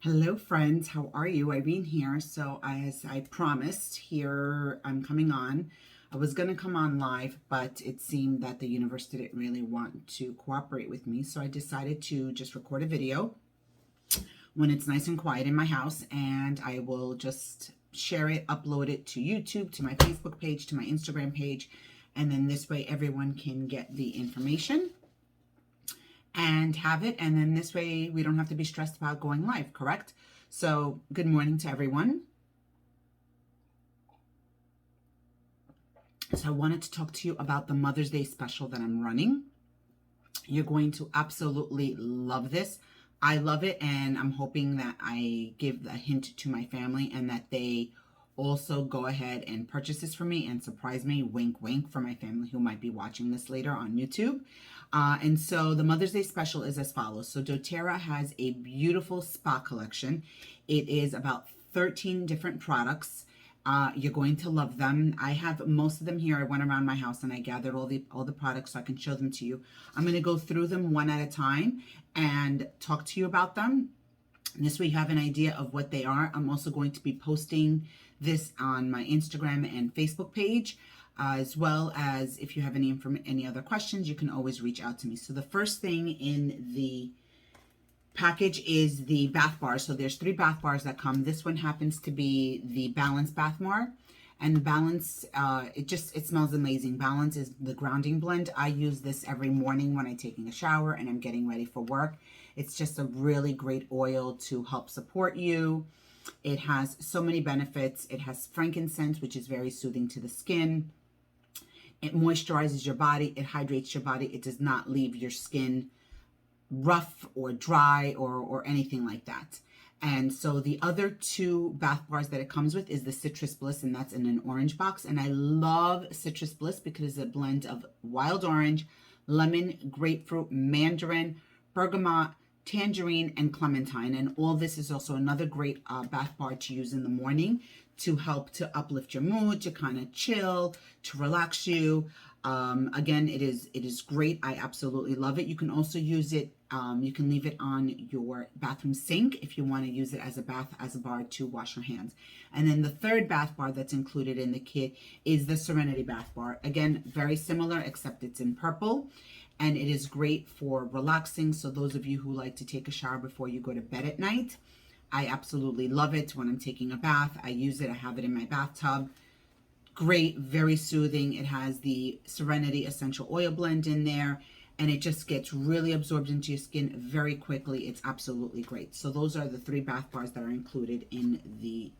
Hello friends, how are you? Irene here. So as I promised, here I'm coming on. I was going to come on live, but it seemed that the universe didn't really want to cooperate with me. So I decided to just record a video when it's nice and quiet in my house, and I will just share it, upload it to YouTube, to my Facebook page, to my Instagram page, and then this way everyone can get the information and have it, and then this way we don't have to be stressed about going live, correct? So good morning to everyone. So I wanted to talk to you about the Mother's Day special that I'm running. You're going to absolutely love this. I love it, and I'm hoping that I give a hint to my family and that they also go ahead and purchase this for me and surprise me, wink, wink, for my family who might be watching this later on YouTube. And so the Mother's Day special is as follows. So doTERRA has a beautiful spa collection. It is about 13 different products. You're going to love them. I have most of them here. I went around my house and I gathered all the products so I can show them to you. I'm going to go through them one at a time and talk to you about them. And this way you have an idea of what they are. I'm also going to be posting this on my Instagram and Facebook page, as well as if you have any other questions, you can always reach out to me. So the first thing in the package is the bath bars. So there's 3 bath bars that come. This one happens to be the Balance Bath Bar. And the Balance, it smells amazing. Balance is the grounding blend. I use this every morning when I'm taking a shower and I'm getting ready for work. It's just a really great oil to help support you. It has so many benefits. It has frankincense, which is very soothing to the skin. It moisturizes your body. It hydrates your body. It does not leave your skin rough or dry or anything like that. And so the other 2 bath bars that it comes with is the Citrus Bliss, and that's in an orange box. And I love Citrus Bliss because it's a blend of wild orange, lemon, grapefruit, mandarin, bergamot, tangerine, and clementine. And all this is also another great bath bar to use in the morning to help to uplift your mood, to kind of chill, to relax you. Again, it is great. I absolutely love it. You can also use it, you can leave it on your bathroom sink if you want to use it as a bar to wash your hands. And then the third bath bar that's included in the kit is the Serenity Bath Bar. Again, very similar, except it's in purple. And it is great for relaxing. So those of you who like to take a shower before you go to bed at night, I absolutely love it. When I'm taking a bath, I use it. I have it in my bathtub. Great, very soothing. It has the Serenity Essential Oil Blend in there, and it just gets really absorbed into your skin very quickly. It's absolutely great. So those are the 3 bath bars that are included in the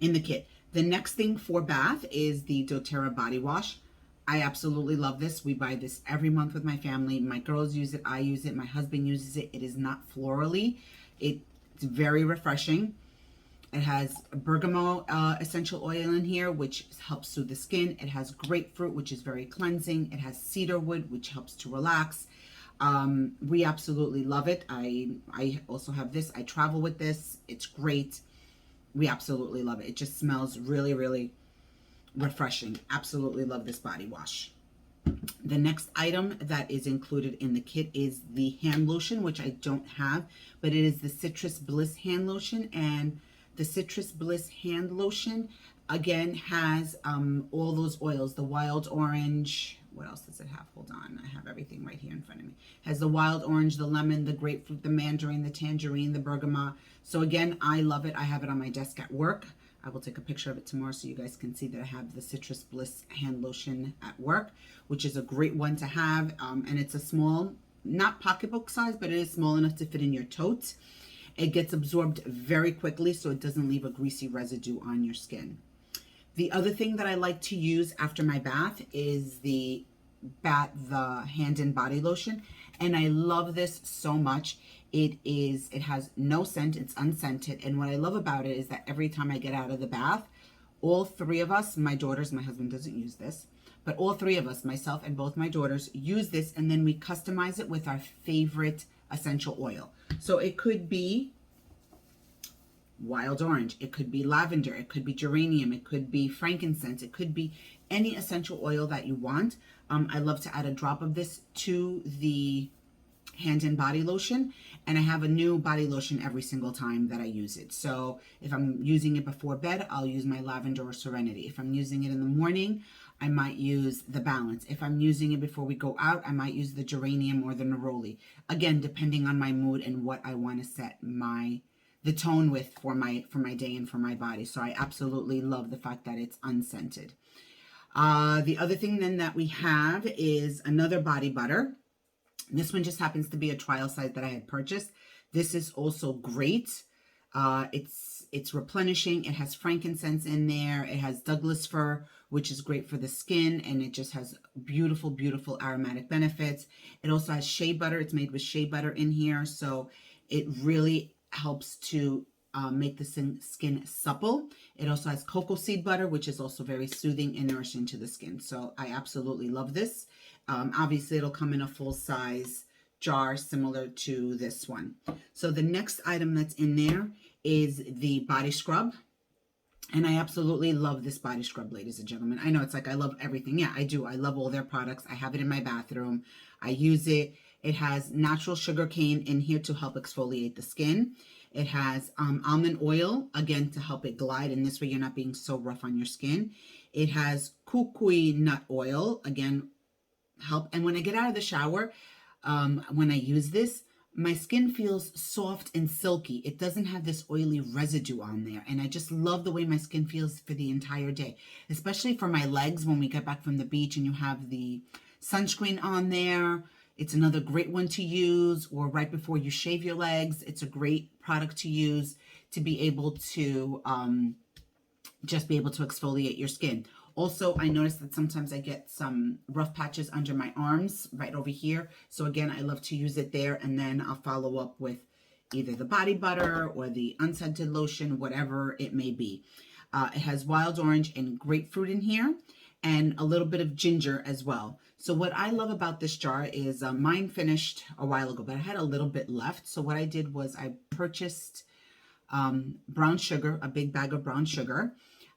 kit. The next thing for bath is the doTERRA body wash. I absolutely love this. We buy this every month with my family. My girls use it. I use it. My husband uses it. It is not florally. It's very refreshing. It has bergamot essential oil in here, which helps soothe the skin. It has grapefruit, which is very cleansing. It has cedarwood, which helps to relax. We absolutely love it. I also have this. I travel with this. It's great. We absolutely love it. It just smells really, really refreshing. Absolutely love this body wash. The next item that is included in the kit is the hand lotion, which I don't have, but it is the Citrus Bliss hand lotion. And the Citrus Bliss hand lotion, again, has all those oils, the wild orange. What else does it have? Hold on. I have everything right here in front of me. It has the wild orange, the lemon, the grapefruit, the mandarin, the tangerine, the bergamot. So again, I love it. I have it on my desk at work. I will take a picture of it tomorrow so you guys can see that I have the Citrus Bliss hand lotion at work, which is a great one to have. And it's a small, not pocketbook size, but it is small enough to fit in your tote. It gets absorbed very quickly, so it doesn't leave a greasy residue on your skin. The other thing that I like to use after my bath is the hand and body lotion, and I love this so much. It has no scent. It's unscented, and what I love about it is that every time I get out of the bath, all 3 of us, my daughters, my husband doesn't use this, but all 3 of us, myself and both my daughters, use this, and then we customize it with our favorite essential oil. So it could be wild orange, it could be lavender, it could be geranium, it could be frankincense, it could be any essential oil that you want. I love to add a drop of this to the hand and body lotion, And I have a new body lotion every single time that I use it. So if I'm using it before bed, I'll use my Lavender or Serenity. If I'm using it in the morning, I might use the Balance. If I'm using it before we go out, I might use the Geranium or the Neroli. Again, depending on my mood and what I want to set the tone with for my day and for my body. So I absolutely love the fact that it's unscented. The other thing then that we have is another body butter. This one just happens to be a trial size that I had purchased. This is also great. It's replenishing. It has frankincense in there. It has Douglas fir, which is great for the skin, and it just has beautiful, beautiful aromatic benefits. It also has shea butter. It's made with shea butter in here, so it really helps to make the skin supple. It also has cocoa seed butter, which is also very soothing and nourishing to the skin. So I absolutely love this. Obviously, it'll come in a full-size jar similar to this one. So the next item that's in there is the body scrub. And I absolutely love this body scrub, ladies and gentlemen. I know it's like I love everything. Yeah, I do. I love all their products. I have it in my bathroom. I use it. It has natural sugar cane in here to help exfoliate the skin. It has almond oil, again, to help it glide. And this way you're not being so rough on your skin. It has kukui nut oil, again, help. And when I get out of the shower, when I use this, my skin feels soft and silky. It doesn't have this oily residue on there. And I just love the way my skin feels for the entire day, especially for my legs when we get back from the beach and you have the sunscreen on there. It's another great one to use, or right before you shave your legs. It's a great product to use to be able to just be able to exfoliate your skin. Also, I noticed that sometimes I get some rough patches under my arms right over here. So again, I love to use it there, and then I'll follow up with either the body butter or the unscented lotion, whatever it may be. It has wild orange and grapefruit in here, and a little bit of ginger as well. So what I love about this jar is mine finished a while ago, but I had a little bit left. So what I did was I purchased brown sugar, a big bag of brown sugar.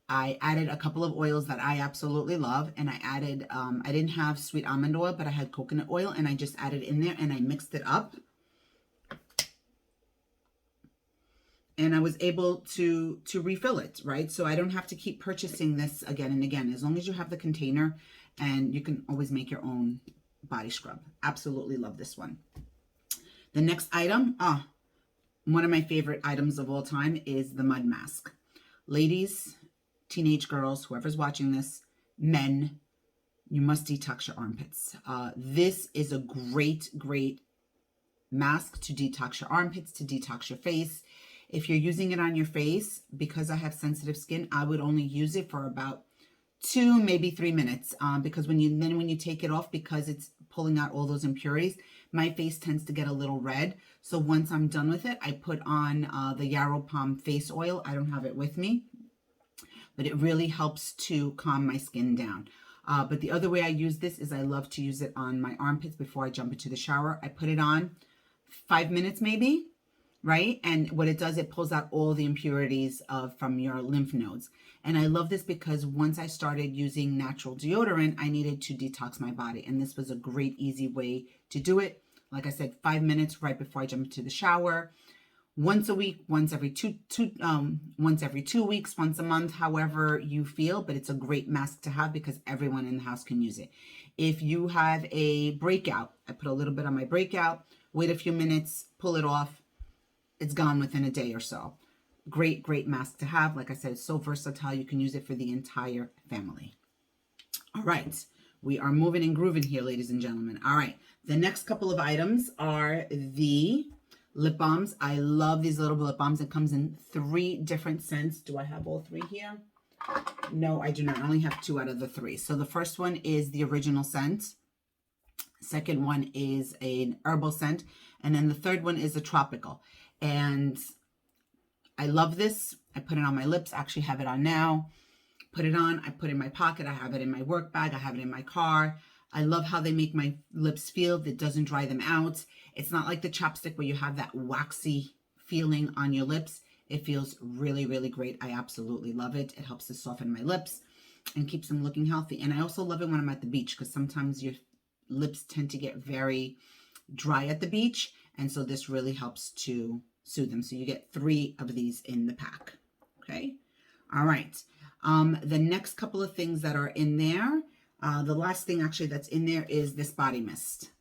I added a couple of oils that I absolutely love, and I added, I didn't have sweet almond oil, but I had coconut oil, and I just added in there, and I mixed it up. And I was able to refill it, right? So I don't have to keep purchasing this again and again, as long as you have the container, and you can always make your own body scrub. Absolutely love this one. The next item, one of my favorite items of all time is the mud mask. Ladies, teenage girls, whoever's watching this, men, you must detox your armpits. This is a great, great mask to detox your armpits, to detox your face. If you're using it on your face, because I have sensitive skin, I would only use it for about 2, maybe 3 minutes. Because when you take it off, because it's pulling out all those impurities, my face tends to get a little red. So once I'm done with it, I put on the Yarrow Palm face oil. I don't have it with me, but it really helps to calm my skin down. But the other way I use this is I love to use it on my armpits before I jump into the shower. I put it on 5 minutes maybe, right? And what it does, it pulls out all the impurities from your lymph nodes. And I love this because once I started using natural deodorant, I needed to detox my body. And this was a great, easy way to do it. Like I said, 5 minutes right before I jump into the shower. Once a week, once every two weeks, once a month, however you feel. But it's a great mask to have because everyone in the house can use it. If you have a breakout, I put a little bit on my breakout, wait a few minutes, pull it off. It's gone within a day or so. Great, great mask to have. Like I said, it's so versatile. You can use it for the entire family. All right. We are moving and grooving here, ladies and gentlemen. All right. The next couple of items are the lip balms. I love these little lip balms. It comes in 3 different scents. Do I have all 3 here? No, I do not. I only have 2 out of the 3. So the first one is the original scent. Second one is an herbal scent. And then the third one is a tropical. And I love this. I put it on my lips. I actually have it on now. Put it on. I put it in my pocket. I have it in my work bag. I have it in my car. I love how they make my lips feel. It doesn't dry them out. It's not like the chapstick where you have that waxy feeling on your lips. It feels really, really great. I absolutely love it. It helps to soften my lips and keeps them looking healthy. And I also love it when I'm at the beach because sometimes your lips tend to get very dry at the beach. And so this really helps to soothe them. So you get 3 of these in the pack. Okay. All right. The next couple of things that are in there, the last thing actually that's in there is this body mist.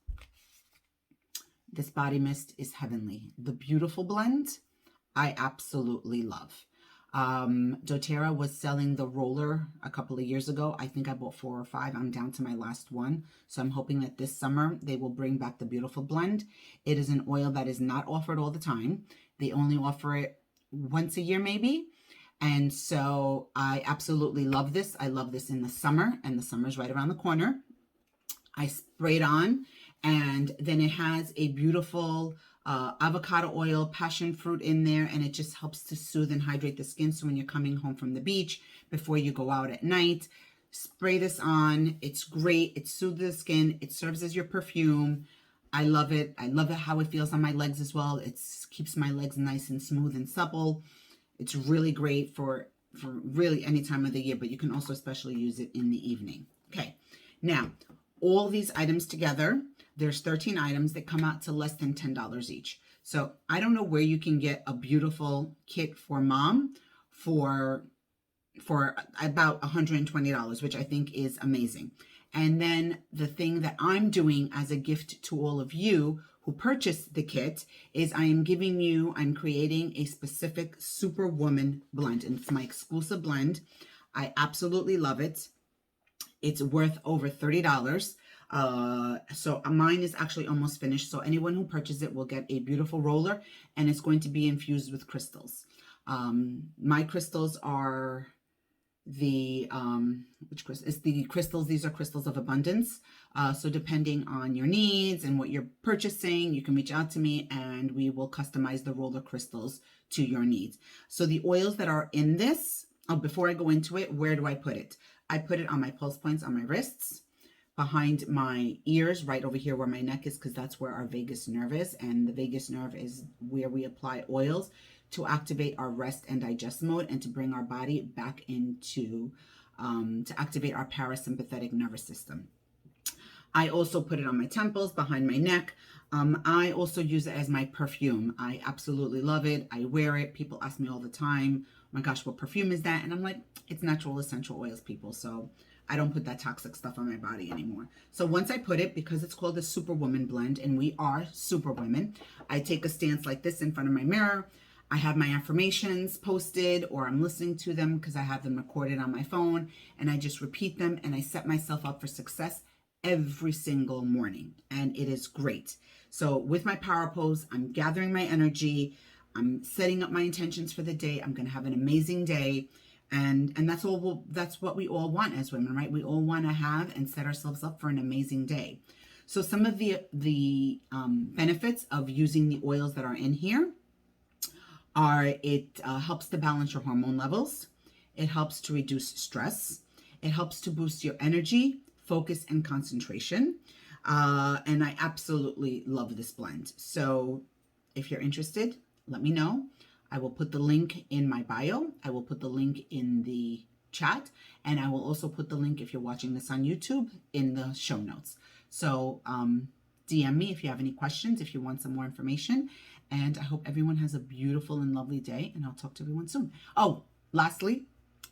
This body mist is heavenly. The beautiful blend, I absolutely love. doTERRA was selling the roller a couple of years ago. I think I bought 4 or 5. I'm down to my last one. So I'm hoping that this summer they will bring back the beautiful blend. It is an oil that is not offered all the time. They only offer it once a year maybe. And so I absolutely love this. I love this in the summer, and the summer's right around the corner. I spray it on, and then it has a beautiful avocado oil, passion fruit in there, and it just helps to soothe and hydrate the skin. So when you're coming home from the beach, before you go out at night, spray this on. It's great. It soothes the skin. It serves as your perfume. I love it. I love it how it feels on my legs as well. It keeps my legs nice and smooth and supple. It's really great for really any time of the year, but you can also especially use it in the evening. Okay, now all these items together, there's 13 items that come out to less than $10 each. So I don't know where you can get a beautiful kit for mom for about $120, which I think is amazing. And then the thing that I'm doing as a gift to all of you who purchased the kit is I'm creating a specific Superwoman blend, and it's my exclusive blend. I absolutely love it. It's worth over $30. So mine is actually almost finished. So anyone who purchases it will get a beautiful roller, and it's going to be infused with crystals. My crystals are the it's the crystals. These are crystals of abundance. So depending on your needs and what you're purchasing, you can reach out to me and we will customize the roller crystals to your needs. So the oils that are in this, before I go into it, where do I put it? I put it on my pulse points on my wrists, behind my ears, right over here where my neck is, because that's where our vagus nerve is. And the vagus nerve is where we apply oils to activate our rest and digest mode and to bring our body back into, to activate our parasympathetic nervous system. I also put it on my temples, behind my neck. I also use it as my perfume. I absolutely love it. I wear it. People ask me all the time, oh my gosh, what perfume is that? And I'm like, it's natural essential oils, people. So I don't put that toxic stuff on my body anymore. So once I put it, because it's called the Superwoman blend and we are superwomen, I take a stance like this in front of my mirror. I have my affirmations posted, or I'm listening to them because I have them recorded on my phone, and I just repeat them and I set myself up for success every single morning, and it is great. So with my power pose, I'm gathering my energy, I'm setting up my intentions for the day. I'm going to have an amazing day, and that's all. That's what we all want as women, right? We all want to have and set ourselves up for an amazing day. So some of the benefits of using the oils that are in here are it helps to balance your hormone levels. It helps to reduce stress. It helps to boost your energy, focus, and concentration. And I absolutely love this blend. So if you're interested, let me know. I will put the link in my bio. I will put the link in the chat. And I will also put the link, if you're watching this on YouTube, in the show notes. So DM me if you have any questions, if you want some more information. And I hope everyone has a beautiful and lovely day. And I'll talk to everyone soon. Oh, lastly,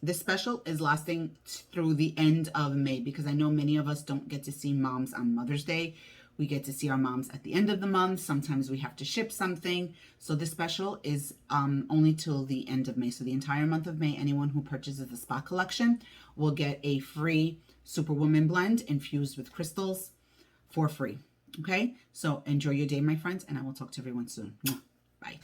this special is lasting through the end of May, because I know many of us don't get to see moms on Mother's Day. We get to see our moms at the end of the month. Sometimes we have to ship something. So this special is only till the end of May. So the entire month of May, anyone who purchases the Spa collection will get a free Superwoman blend infused with crystals for free. Okay? So enjoy your day, my friends, and I will talk to everyone soon. Bye.